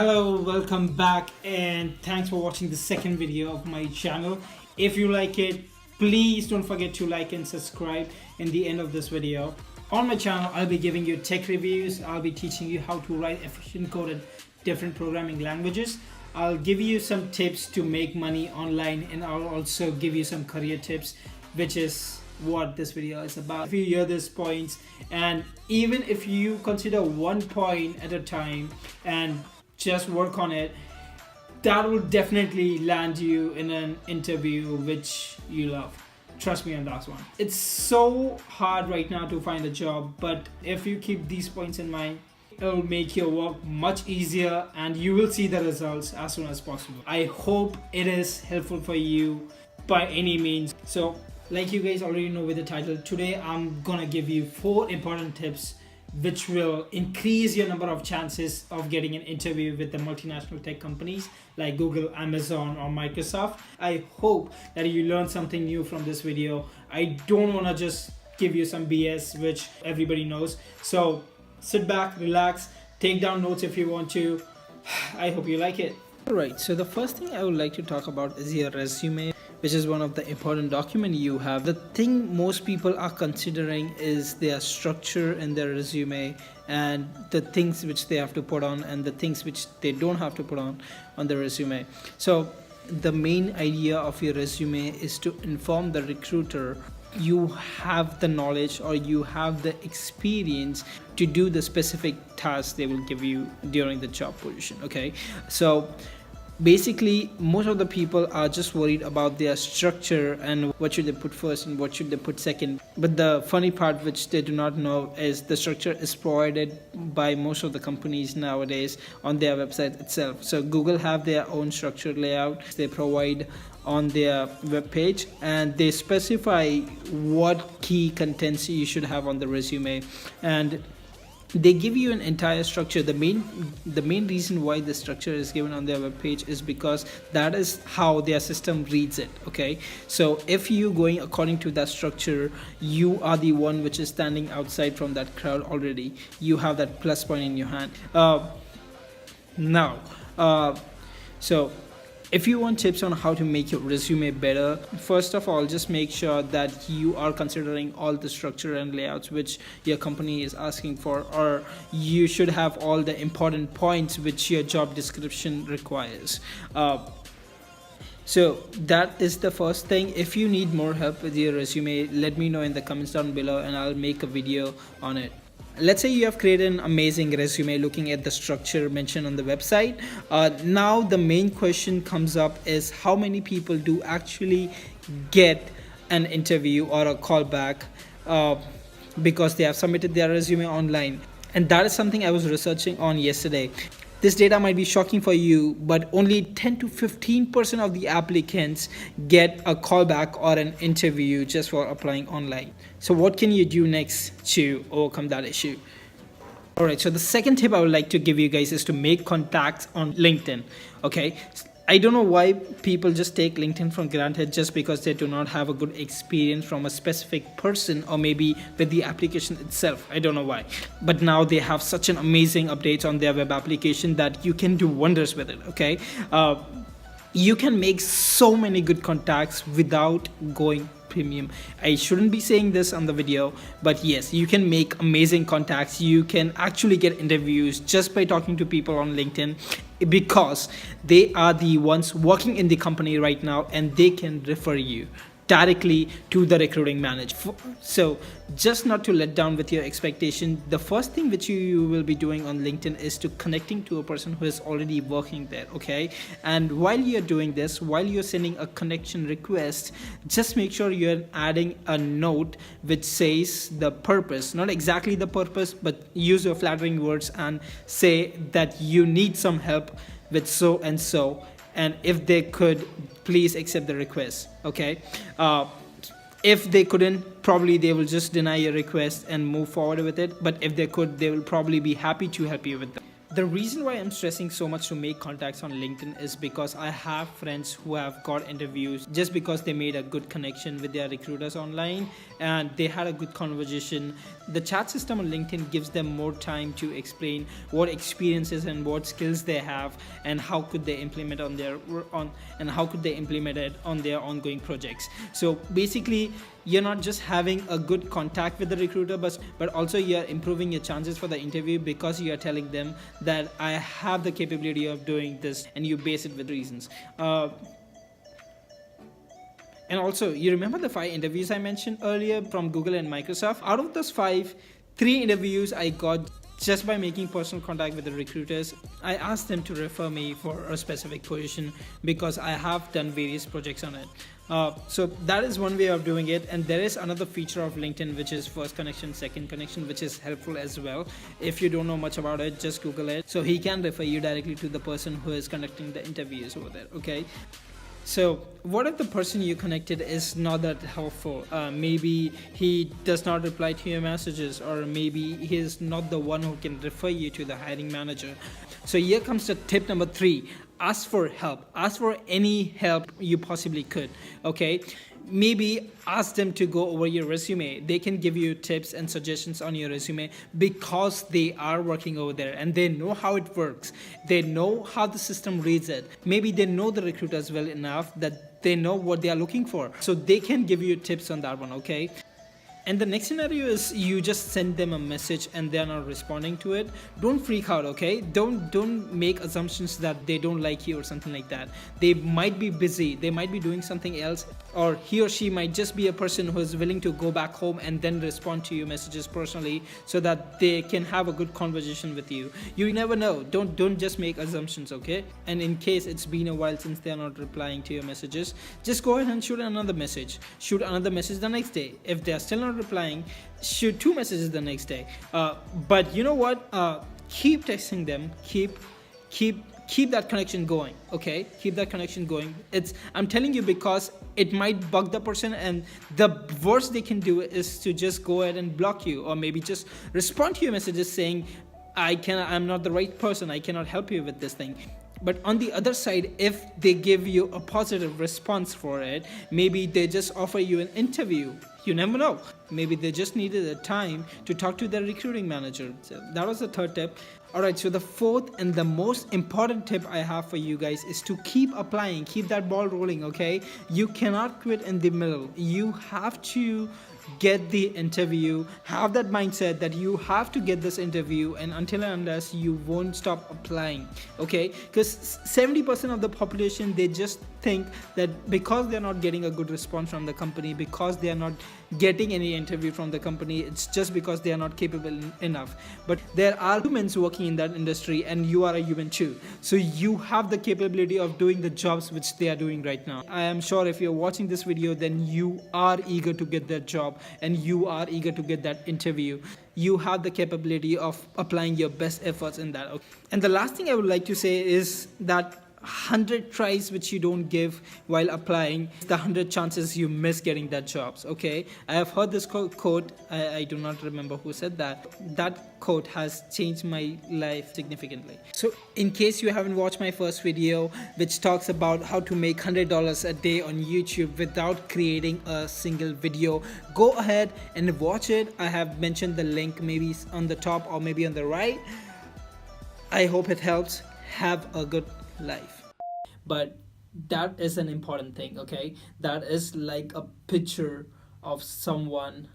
Hello, welcome back, and thanks for watching the second video of my channel. If you like it, please don't forget to like and subscribe in the end of this video. On my channel, I'll be giving you tech reviews. I'll be teaching you how to write efficient code in different programming languages. I'll give you some tips to make money online, and I'll also give you some career tips, which is what this video is about. If you hear these points, and even if you consider one point at a time and just work on it, that will definitely land you in an interview which you love. Trust me on that one. It's so hard right now to find a job, but if you keep these points in mind, it'll make your work much easier and you will see the results as soon as possible. I hope it is helpful for you by any means. So like you guys already know with the title, today I'm gonna give you 4 important tips which will increase your number of chances of getting an interview with the multinational tech companies like Google, Amazon, or Microsoft. I hope that you learned something new from this video. I don't want to just give you some BS which everybody knows. So sit back, relax, take down notes if you want to. I hope you like it. Alright, so the first thing I would like to talk about is your resume, which is one of the important documents you have. The thing most people are considering is their structure in their resume and the things which they have to put on and the things which they don't have to put on the resume. So the main idea of your resume is to inform the recruiter you have the knowledge or you have the experience to do the specific task they will give you during the job position. Okay, so basically most of the people are just worried about their structure and what should they put first and what should they put second. But the funny part which they do not know is the structure is provided by most of the companies nowadays on their website itself. So Google have their own structure layout they provide on their web page, and they specify what key contents you should have on the resume, and they give you an entire structure. The main reason why the structure is given on their web page is because that is how their system reads it. Okay, so if you going according to that structure, you are the one which is standing outside from that crowd already. You have that plus point in your hand. So if you want tips on how to make your resume better, first of all, just make sure that you are considering all the structure and layouts which your company is asking for, or you should have all the important points which your job description requires. So that is the first thing. If you need more help with your resume, let me know in the comments down below and I'll make a video on it. Let's say you have created an amazing resume looking at the structure mentioned on the website. Now the main question comes up is how many people do actually get an interview or a callback because they have submitted their resume online. And that is something I was researching on yesterday. This data might be shocking for you, but only 10 to 15% of the applicants get a callback or an interview just for applying online. So what can you do next to overcome that issue? Alright, so the second tip I would like to give you guys is to make contacts on LinkedIn. Okay, I don't know why people just take LinkedIn for granted just because they do not have a good experience from a specific person or maybe with the application itself. I don't know why. But now they have such an amazing updates on their web application that you can do wonders with it. Okay, you can make so many good contacts without going premium. I shouldn't be saying this on the video, but yes, you can make amazing contacts. You can actually get interviews just by talking to people on LinkedIn because they are the ones working in the company right now and they can refer you directly to the recruiting manager. So just not to let down with your expectation, the first thing which you will be doing on LinkedIn is to connecting to a person who is already working there. Okay, and while you're doing this, while you're sending a connection request, just make sure you're adding a note which says the purpose, not exactly the purpose, but use your flattering words and say that you need some help with so and so, and if they could please accept the request. Okay, if they couldn't, probably they will just deny your request and move forward with it, but if they could, they will probably be happy to help you with that. The reason why I'm stressing so much to make contacts on LinkedIn is because I have friends who have got interviews just because they made a good connection with their recruiters online and they had a good conversation. The chat system on LinkedIn gives them more time to explain what experiences and what skills they have and how could they implement it on their ongoing projects. So basically, you're not just having a good contact with the recruiter, but also you're improving your chances for the interview because you are telling them that I have the capability of doing this, and you base it with reasons. And also, you remember the 5 interviews I mentioned earlier from Google and Microsoft? Out of those 5, 3 interviews I got just by making personal contact with the recruiters. I asked them to refer me for a specific position because I have done various projects on it. So that is one way of doing it, and there is another feature of LinkedIn which is first connection, second connection, which is helpful as well. If you don't know much about it, just Google it. So he can refer you directly to the person who is conducting the interviews over there, okay? So what if the person you connected is not that helpful? Maybe he does not reply to your messages, or maybe he is not the one who can refer you to the hiring manager. So here comes the tip number 3. Ask for help. Ask for any help you possibly could, okay? Maybe ask them to go over your resume. They can give you tips and suggestions on your resume because they are working over there and they know how it works. They know how the system reads it. Maybe they know the recruiters well enough that they know what they are looking for. So they can give you tips on that one, okay? And the next scenario is you just send them a message and they're not responding to it. Don't freak out, okay? Don't make assumptions that they don't like you or something like that. They might be busy, they might be doing something else, or he or she might just be a person who is willing to go back home and then respond to your messages personally so that they can have a good conversation with you. You never know. Don't just make assumptions, okay? And in case it's been a while since they're not replying to your messages, just go ahead and shoot another message. Shoot another message the next day. If they're still not replying, shoot 2 messages the next day. But you know what? Keep texting them. Keep that connection going, okay? Keep that connection going. I'm telling you because it might bug the person, and the worst they can do is to just go ahead and block you, or maybe just respond to your messages saying, I'm not the right person, I cannot help you with this thing. But on the other side, if they give you a positive response for it, maybe they just offer you an interview. You never know. Maybe they just needed a time to talk to their recruiting manager. So that was the 3rd tip. Alright, so the 4th and the most important tip I have for you guys is to keep applying, keep that ball rolling, okay? You cannot quit in the middle. You have to get the interview, have that mindset that you have to get this interview, and until and unless you won't stop applying, okay? Because 70% of the population, they just think that because they're not getting a good response from the company, because they are not getting any interview from the company, it's just because they are not capable enough. But there are humans working in that industry, and you are a human too. So you have the capability of doing the jobs which they are doing right now. I am sure if you're watching this video, then you are eager to get that job and you are eager to get that interview. You have the capability of applying your best efforts in that. And the last thing I would like to say is that 100 tries which you don't give while applying, the 100 chances you miss getting that jobs, okay? I have heard this quote. I do not remember who said that. That quote has changed my life significantly. So in case you haven't watched my first video, which talks about how to make $100 a day on YouTube without creating a single video, go ahead and watch it. I have mentioned the link maybe on the top or maybe on the right. I hope it helps. Have a good life. But that is an important thing, okay? That is like a picture of someone